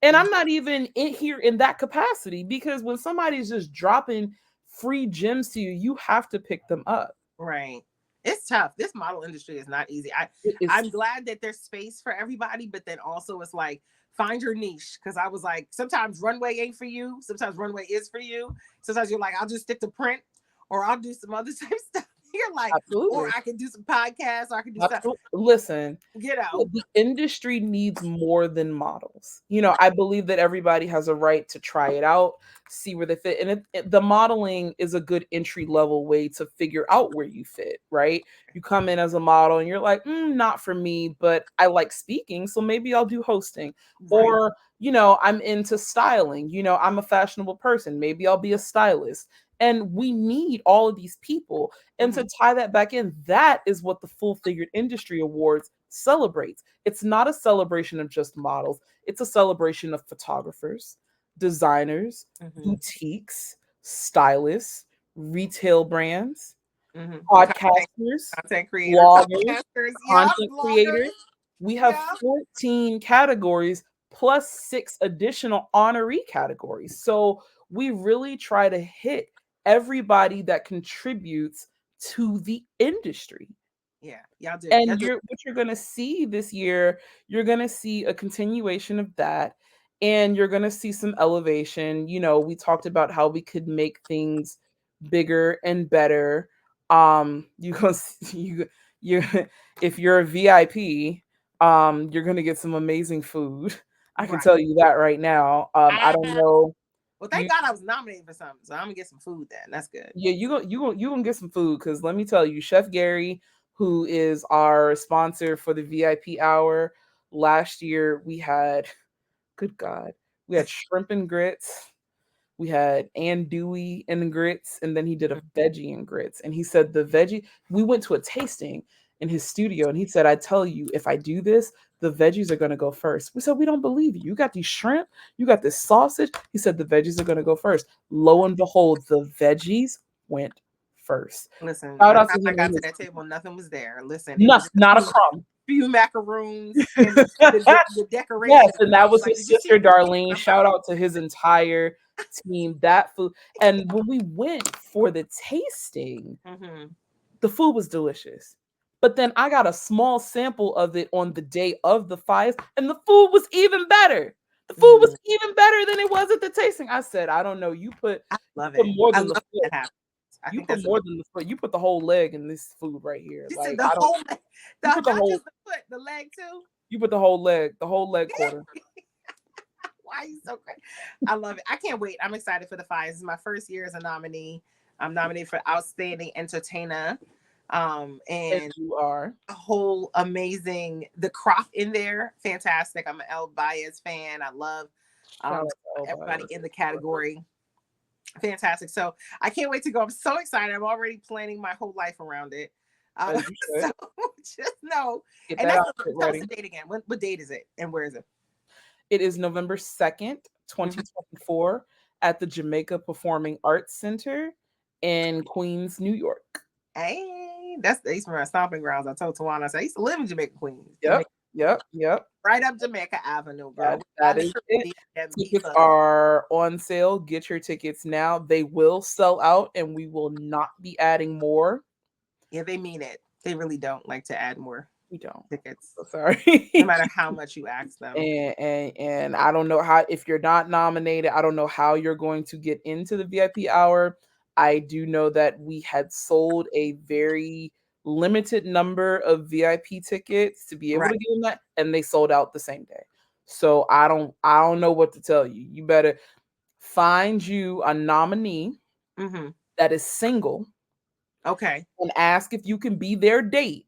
and Mhm. I'm not even in here in that capacity because when somebody's just dropping free gems to you, you have to pick them up. Right. It's tough. This model industry is not easy. It is I'm glad that there's space for everybody, but then also it's like find your niche. Cause I was like, sometimes runway ain't for you. Sometimes runway is for you. Sometimes you're like, I'll just stick to print or I'll do some other type stuff. You're like, or absolutely. I can do some podcasts or I can do stuff, Absolutely. Listen, you know. the industry needs more than models. You know, I believe that everybody has a right to try it out, see where they fit. And the modeling is a good entry level way to figure out where you fit, right? You come in as a model and you're like, not for me, but I like speaking. So maybe I'll do hosting. Right. Or, you know, I'm into styling. You know, I'm a fashionable person. Maybe I'll be a stylist. And we need all of these people. And Hmm. to tie that back in, that is what the Full Figured Industry Awards celebrates. It's not a celebration of just models, it's a celebration of photographers, designers, Hmm. boutiques, stylists, retail brands, Hmm. podcasters, Content creator, bloggers, podcasters. Yep. content creators. Bloggers. We have Yep. 14 categories plus 6 additional honoree categories. So we really try to hit everybody that contributes to the industry. Yeah. Y'all do. Y'all And do. you're gonna see this year, you're gonna see a continuation of that, and you're gonna see some elevation. You know, we talked about how we could make things bigger and better. You gonna you if you're a VIP, you're gonna get some amazing food. I can Right. tell you that right now. I don't Ah, know well, thank you. God I was nominated for something, so I'm gonna get some food then. That's good. Yeah, you gonna get some food because let me tell you, Chef Gary, who is our sponsor for the VIP hour, last year we had, good God, we had shrimp and grits, we had andouille and grits, and then he did a veggie and grits. And he said the veggie, we went to a tasting in his studio, and he said, I tell you, if I do this, the veggies are gonna go first. We said, we don't believe you. You got these shrimp, you got this sausage. He said the veggies are gonna go first. Lo and behold, the veggies went first. Listen, Shout by the out time to I him got and to his that table, nothing was there. Listen, it was not just not a a crumb. few macaroons and the Yes, decorations. and that was Like, his did you see sister the picture? Darlene. Shout out to his entire team. That food, and when we went for the tasting, Mm-hmm. the food was delicious. But then I got a small sample of it on the day of the fires, and the food was even better. The food was Mm, even better than it was at the tasting. I said, I don't know. I You love put it. more I than the love foot. that happens. I You think put that's more amazing. than the foot. You put the whole leg in this food right here. You said Like the I don't. whole, You put the not whole. just the foot, the leg too. You put the whole leg quarter. Why are you so great? I love it. I can't wait. I'm excited for the fires. This is my first year as a nominee. I'm nominated for Outstanding Entertainer. And And you are. a whole amazing the crop in there. Fantastic. I'm an El Baez fan. I love Shout um out to everybody Elvira. in the category. Fantastic. So I can't wait to go. I'm so excited. I'm already planning my whole life around it. As you should. So just know. Get And that that's outfit tell us ready. the date again. What date is it and where is it? It is November 2nd, Mhm. 2024 at the Jamaica Performing Arts Center in Queens, New York. Hey, that's the East Marin stomping grounds. I told Tawana, I said, I used to live in Jamaica, Queens. Yep, Jamaica, yep. right up Jamaica Avenue, girl. That Down the is it. Caribbean, that beach Tickets club. are on sale. Get your tickets now. They will sell out and we will not be adding more. Yeah, they mean it. They really don't like to add more We don't. tickets, So sorry. no matter how much you ask them. And I don't know how, if you're not nominated, I don't know how you're going to get into the VIP hour. I do know that we had sold a very limited number of VIP tickets to be able Right. to get in that, and they sold out the same day. So I don't know what to tell you. You better find you a nominee Mm-hmm. that is single Okay. and ask if you can be their date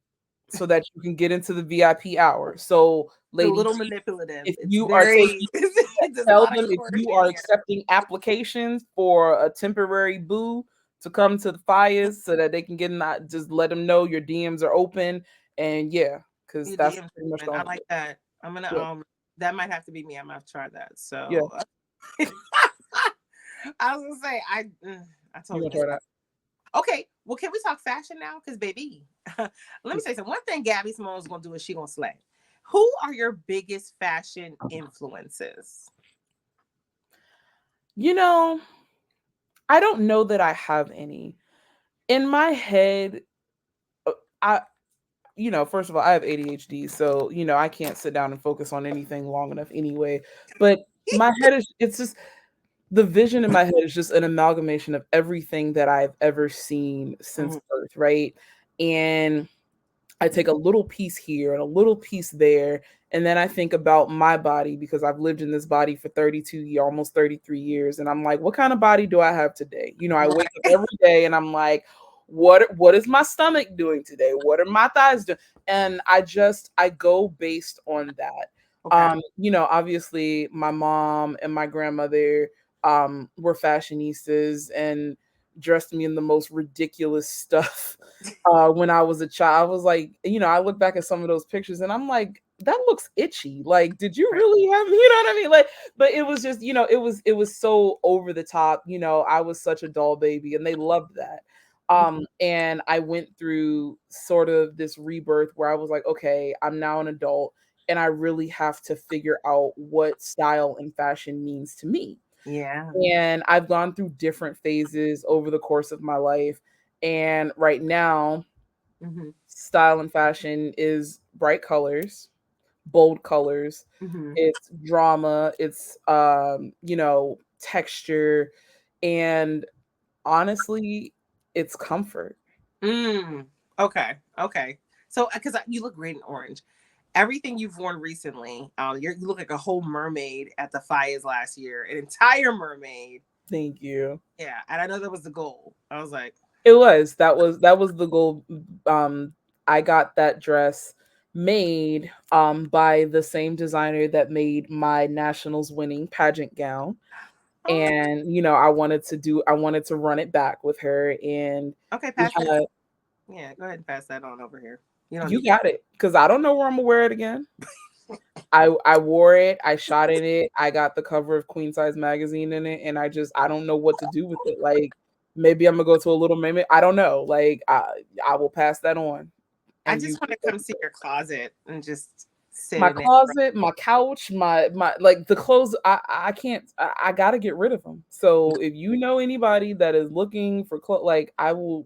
so that you can get into the VIP hour. So, It's a Lady little T, manipulative. if It's you are very, taking, there's a tell lot of them if you coordinating are here. accepting applications for a temporary boo to come to the fires so that they can get in that, just let them know your DMs are open. And yeah, because Your that's DMs pretty much the open. I only like that. I'm gonna yeah, that might have to be me. I'm gonna have to try that. yeah, So I was gonna say I you're totally gonna missed try that. that. Okay, well, can we talk fashion now? Because baby, let me say something. One thing Gabby Simone's gonna do is she gonna slay. Who are your biggest fashion influences? You know, I don't know that I have any. In my head, I first of all, I have ADHD, so I can't sit down and focus on anything long enough anyway. But my head is it's just the vision in my head is just an amalgamation of everything that I've ever seen since Mhm. birth, right? And I take a little piece here and a little piece there. And then I think about my body because I've lived in this body for 32 years, almost 33 years. And I'm like, what kind of body do I have today? I wake up every day and I'm like, what is my stomach doing today? What are my thighs doing? And I go based on that. Okay. Obviously my mom and my grandmother were fashionistas and dressed me in the most ridiculous stuff when I was a child. I was like, I look back at some of those pictures and I'm like, that looks itchy. Like, did you Right. really have, you know what I mean? Like, but it was just, it was so over the top. I was such a doll baby and they loved that. And I went through sort of this rebirth where I was like, okay, I'm now an adult and I really have to figure out what style and fashion means to me. Yeah. And I've gone through different phases over the course of my life. And right now, Hmm. style and fashion is bright colors, bold colors. Hmm. It's drama, it's texture, and honestly, it's comfort. Mm. Okay. Okay. So, because you look great in orange, everything you've worn recently, you look like a whole mermaid at the fires last year, an entire mermaid. Thank you. Yeah, and I know that was the goal. I was like, That was the goal. I got that dress made by the same designer that made my nationals winning pageant gown. oh, And I wanted to run it back with her. And okay, we pass that. had Yeah, go ahead and pass that on over here. You don't you need that. got it, because I don't know where I'm gonna wear it again. I wore it, I shot in it, I got the cover of Queen Size magazine in it, and I don't know what to do with it. Like, maybe I'm gonna go to a little mermaid. I don't know. Like, I will pass that on, I and you just want can to go come from see there. your closet and just sit My in it. closet, my couch, my like the clothes. I can't. I gotta get rid of them. So if you know anybody that is looking for clothes, like I will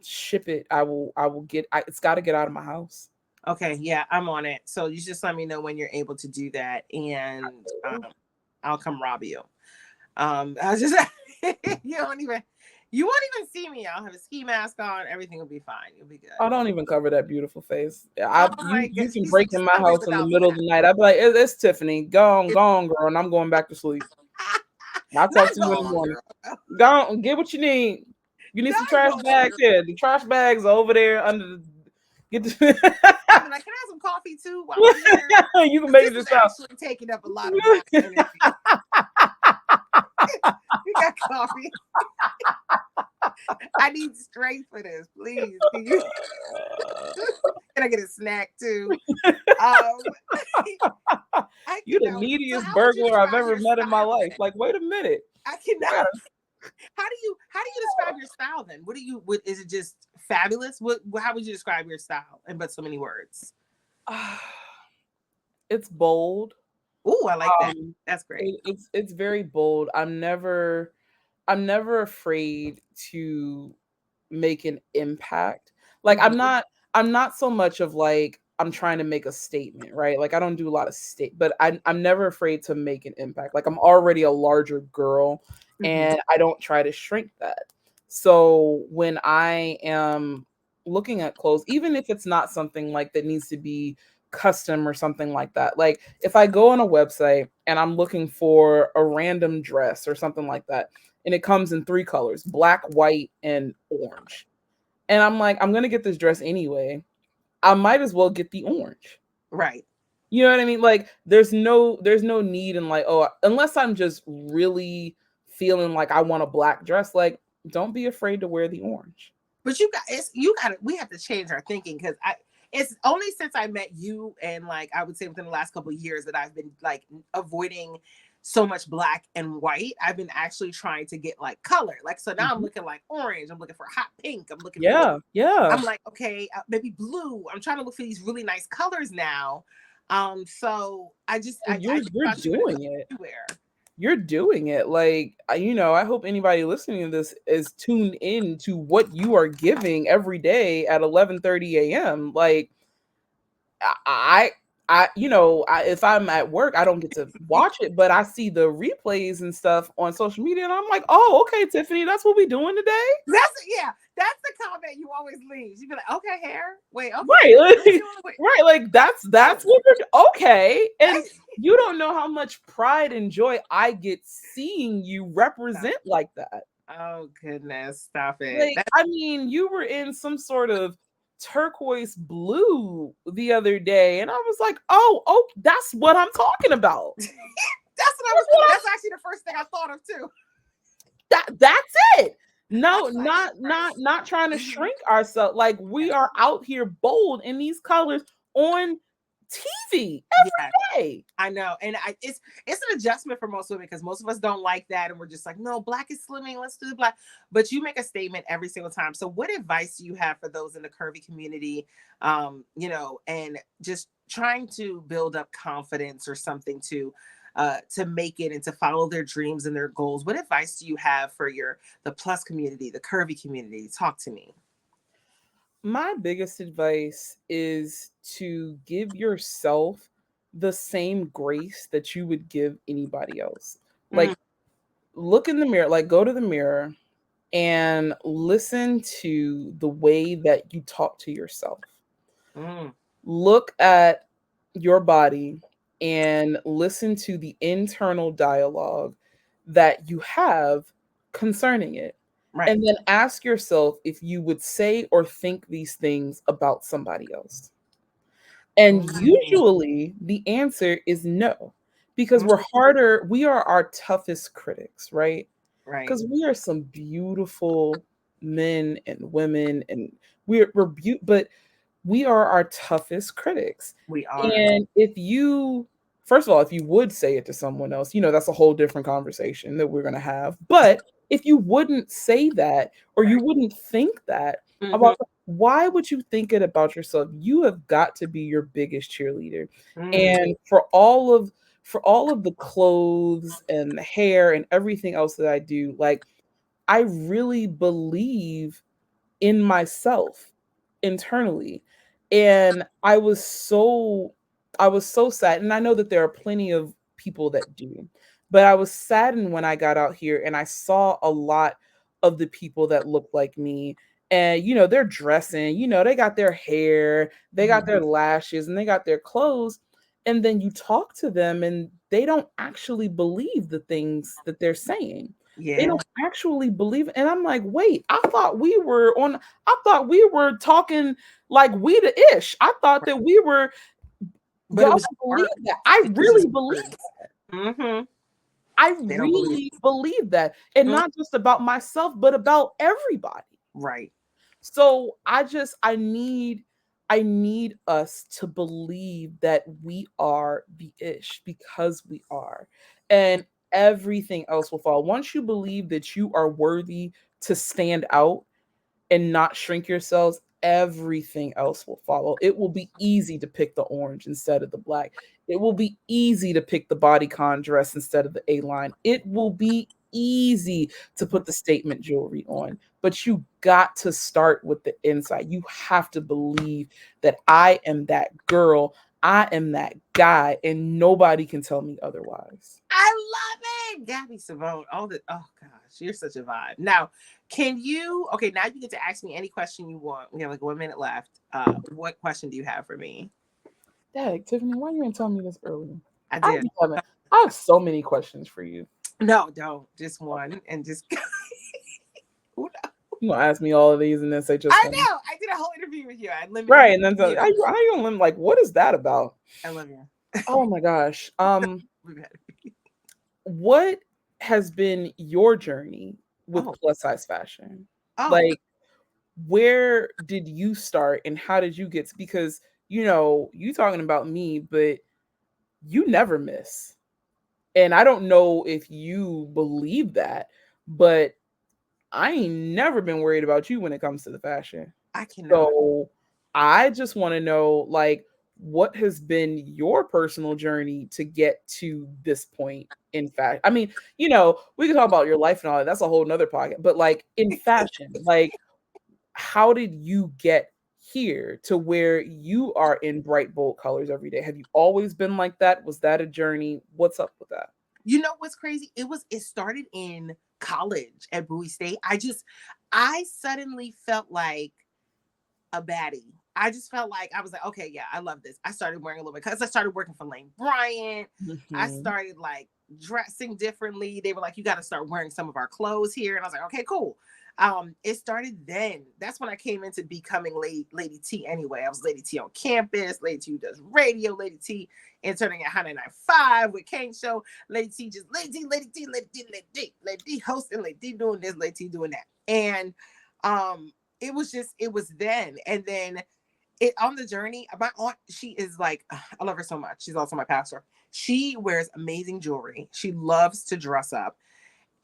ship it. I will get. It's got to get out of my house. Okay, yeah, I'm on it. So you just let me know when you're able to do that, and I'll come rob you. I was just you don't even you won't even see me. I'll have a ski mask on. Everything will be fine. You'll be good. I don't even cover that beautiful face. Oh You my you god, can she's break in my always house in the about middle of that. the night. I'd be like, it's Tiffany. Go on, girl, and I'm going back to sleep. I'll talk Not to you in the gone, morning. girl. Go on, get what you need. You need some Not trash gone, bags girl. here. The trash bags are over there under the. Get the. I'll be like, can I have some coffee too while I'm here? You can Because make this it is yourself. actually taking up a lot of my energy. You got coffee. I need strength for this, please. Can you can I get a snack too? Um I You the cannot. So neediest how would you burglar I've describe ever your met in my style life. then? Like, wait a minute. I I cannot. gotta. How do you describe your style then? What is it, just fabulous? How would you describe your style in but so many words? It's bold. Oh, I like that. Um, That's great. it's very bold. I'm never afraid to make an impact. Like, Hmm. I'm not so much of like I'm trying to make a statement, right? Like, I don't do a lot of but I'm never afraid to make an impact. Like, I'm already a larger girl Hmm. and I don't try to shrink that. So when I am looking at clothes, even if it's not something like that needs to be custom or something like that. Like, if I go on a website and I'm looking for a random dress or something like that, and it comes in three colors, black, white, and orange. And I'm like, I'm gonna get this dress anyway. I might as well get the orange. Right. You know what I mean? Like, there's no need in, like, oh, unless I'm just really feeling like I want a black dress, like, don't be afraid to wear the orange. But you got we have to change our thinking because I it's only since I met you and like I would say within the last couple of years that I've been like avoiding so much black and white. I've been actually trying to get like color. Like, so now I'm Mhm. looking like orange. I'm looking for hot pink. I'm looking for, Yeah, yeah. I'm like, okay, maybe blue. I'm trying to look for these really nice colors now. So Well, I you're just you're thought you would have come doing it. everywhere. You're doing it. Like, I hope anybody listening to this is tuned in to what you are giving every day at 11:30 a.m. Like, I if I'm at work, I don't get to watch it, but I see the replays and stuff on social media, and I'm like, oh, okay, Tiffany, that's what we doing today, That's the comment you always leave. You be like, okay, hair. Wait, okay. right? What we Like, doing? Wait. right, like that's Oh. what we're okay. And you don't know how much pride and joy I get seeing you represent like that. Oh goodness, stop it. Like, I mean, you were in some sort of turquoise blue the other day, and I was like, oh, that's what I'm talking about. That's what That's actually the first thing I thought of too. that's it. I No, flashed not it not first. not trying to Mhm. shrink ourselves. Like, we Yes. are out here bold in these colors on TV Yes. every day. I know, and it's an adjustment for most women because most of us don't like that, and we're just like, no, black is slimming. Let's do the black. But you make a statement every single time. So, what advice do you have for those in the curvy community? And just trying to build up confidence or something to make it and to follow their dreams and their goals. What advice do you have for the plus community, the curvy community? Talk to me. My biggest advice is to give yourself the same grace that you would give anybody else. Mm, Like, look in the mirror, like, go to the mirror and listen to the way that you talk to yourself. mm, Look at your body and listen to the internal dialogue that you have concerning it. right. And then ask yourself if you would say or think these things about somebody else. And Mm, usually the answer is no, because mm, we are our toughest critics, right? right. Because we are some beautiful men and women, and but we are our toughest critics. We are. And if you, first of all, if you would say it to someone else, that's a whole different conversation that we're going to have. But if you wouldn't say that, or you Right. wouldn't think that Hmm. about, why would you think it about yourself? You have got to be your biggest cheerleader. Mm, And for all of the clothes and the hair and everything else that I do, like, I really believe in myself internally. And I was so sad, and I know that there are plenty of people that do, but I was saddened when I got out here and I saw a lot of the people that look like me. And they're dressing, they got their hair, they got mhm. their lashes, and they got their clothes. And then you talk to them and they don't actually believe the things that they're saying. They Yeah, don't actually believe it. And I'm like, wait, I thought we were talking like we the ish. I thought that we were, but it y'all was don't believe words. that. I It was really just believe words. Hmm. I They don't believe. really believe that. And Mm, not just about myself, but about everybody. right. So I need us to believe that we are the ish, because we are. And everything else will fall. Once you believe that you are worthy to stand out and not shrink yourselves, everything else will follow. It will be easy to pick the orange instead of the black. It will be easy to pick the bodycon dress instead of the A line. It will be easy to put the statement jewelry on. But you got to start with the inside. You have to believe that I am that girl, I am that guy, and nobody can tell me otherwise. I love it. Gabby Symone. Oh gosh, you're such a vibe. Now, okay, now you get to ask me any question you want. We have like 1 minute left. What question do you have for me? Dang, Tiffany, why you didn't tell me this earlier? I I did. be having, I have so many questions for you. No, don't. Just one and just who knows? You gonna ask me all of these and then say just I one. know. I did a whole interview with you. I limited Right. And then you. how you gonna like, what is that about? I love you. Oh my gosh. We've had it. What has been your journey with Oh, plus size fashion? oh. Like, where did you start and how did you get you talking about me, but you never miss. And I don't know if you believe that, but I ain't never been worried about you when it comes to the fashion. I cannot. So I just want to know, like, what has been your personal journey to get to this point in fact? I mean, we can talk about your life and all that. That's a whole nother podcast. But like in fashion, like how did you get here to where you are in bright, bold colors every day? Have you always been like that? Was that a journey? What's up with that? You know what's crazy? It started in college at Bowie State. I suddenly felt like a baddie. I just felt like I was like, okay, yeah, I love this. I started wearing a little bit because I started working for Lane Bryant. I Mhm. started like dressing differently. They were like, you got to start wearing some of our clothes here. And I was like, okay, cool. It started then. That's when I came into becoming Lady T anyway. I was Lady T on campus, Lady T who does radio, Lady T interning at 109.5 with Kane Show, Lady T just Lady T, Lady T, Lady T, Lady T, Lady T hosting, Lady T doing this, Lady T doing that. And it was then. And then it on the journey, my aunt, she is like, I love her so much. She's also my pastor. She wears amazing jewelry. She loves to dress up.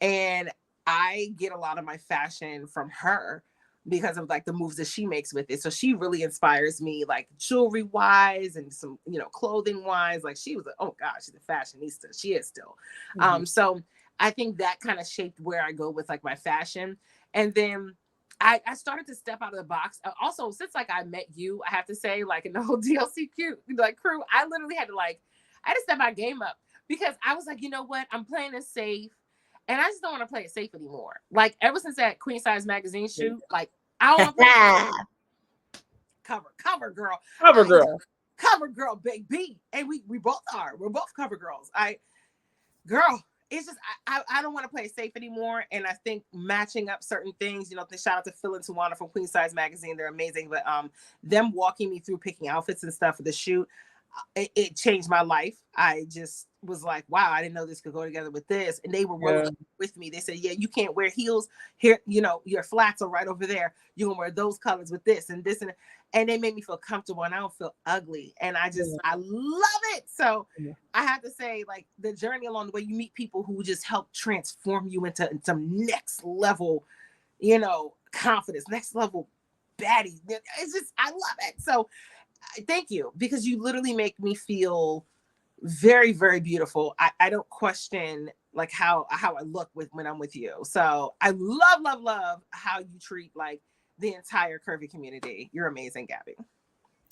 And I get a lot of my fashion from her because of like the moves that she makes with it. So she really inspires me, like jewelry wise and some, clothing wise. Like she was oh gosh, she's a fashionista. She is still. Mhm. So I think that kind of shaped where I go with like my fashion. And then I started to step out of the box. Also, since like I met you, I have to say, like in the whole DLC crew, I literally had to I had to step my game up because I was like, you know what? I'm playing it safe. And I just don't want to play it safe anymore. Like ever since that Queen Size magazine shoot, like I don't want to play it safe. Cover girl. Cover I girl. cover girl, baby. And we both are. We're both cover girls. Girl, it's just I don't want to play it safe anymore. And I think matching up certain things, shout out to Phil and Tawana from Queen Size magazine. They're amazing. But them walking me through picking outfits and stuff for the shoot, it changed my life. I just was like, wow, I didn't know this could go together with this. And they were willing Yeah. with me. They said, yeah, you can't wear heels here. Your flats are right over there. You're gonna wear those colors with this and this and they made me feel comfortable and I don't feel ugly. And I love it. So Yeah. I have to say, like the journey along the way, you meet people who just help transform you into some next level, confidence, next level baddie. It's just I love it. So thank you because you literally make me feel very very beautiful. I don't question like how I look when I'm with you. So I love how you treat like the entire curvy community. You're amazing, Gabby.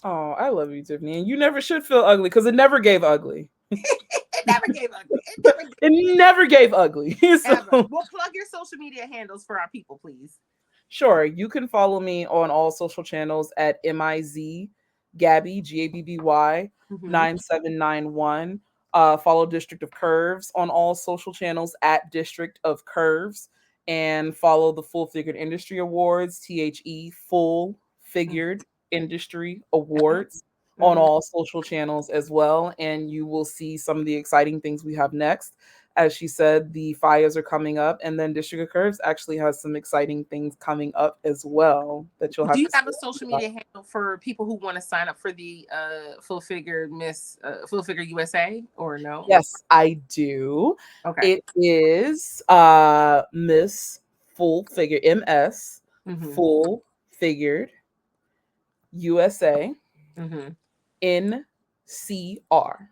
Oh, I love you, Tiffany. And you never should feel ugly because it never gave ugly. It never gave ugly. It never did. It never gave ugly. Ever. So Well, plug your social media handles for our people, please. sure, you can follow me on all social channels at MIZ Gabby Gabby Mm-hmm. 9791. Follow District of Curves on all social channels at District of Curves, and follow the Full Figured Industry Awards Full Figured Industry Awards on Mm-hmm. all social channels as well, and you will see some of the exciting things we have next. As she said, the fires are coming up, and then District of Curves actually has some exciting things coming up as well that you'll Do have you to have stay a social tuned about. media handle for people who want to sign up for the Full Figure USA or no? Yes, I do. Okay. It is Miss Full Figure MS Mm-hmm. Full Figured USA Mm-hmm. NCR.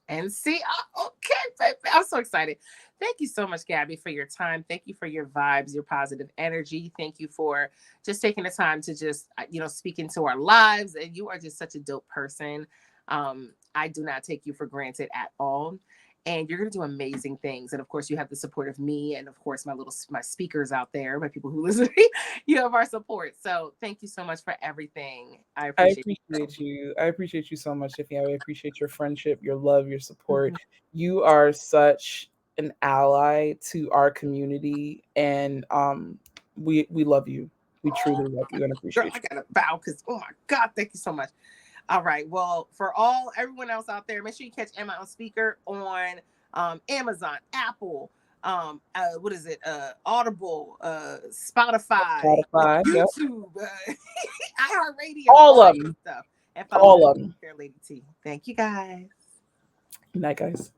And see, okay, baby. I'm so excited. Thank you so much, Gabby, for your time. Thank you for your vibes, your positive energy. Thank you for just taking the time to just, speak into our lives. And you are just such a dope person. I do not take you for granted at all. And you're going to do amazing things. And of course, you have the support of me and of course, my speakers out there, my people who listen. You have our support. So thank you so much for everything. I I appreciate it. appreciate you. I appreciate you so much, Tiffany. I appreciate your friendship, your love, your support. Mhm. You are such an ally to our community, and we love you. We truly love you and Girl, appreciate I you. gotta bow because oh my god, thank you so much. All right. Well, for everyone else out there, make sure you catch Emma on speaker on Amazon, Apple, what is it? Audible, Spotify, Spotify, yep. YouTube, iHeartRadio, All all that of good them. stuff. And follow All of them. Fair Lady T. Thank you guys. Good night, guys.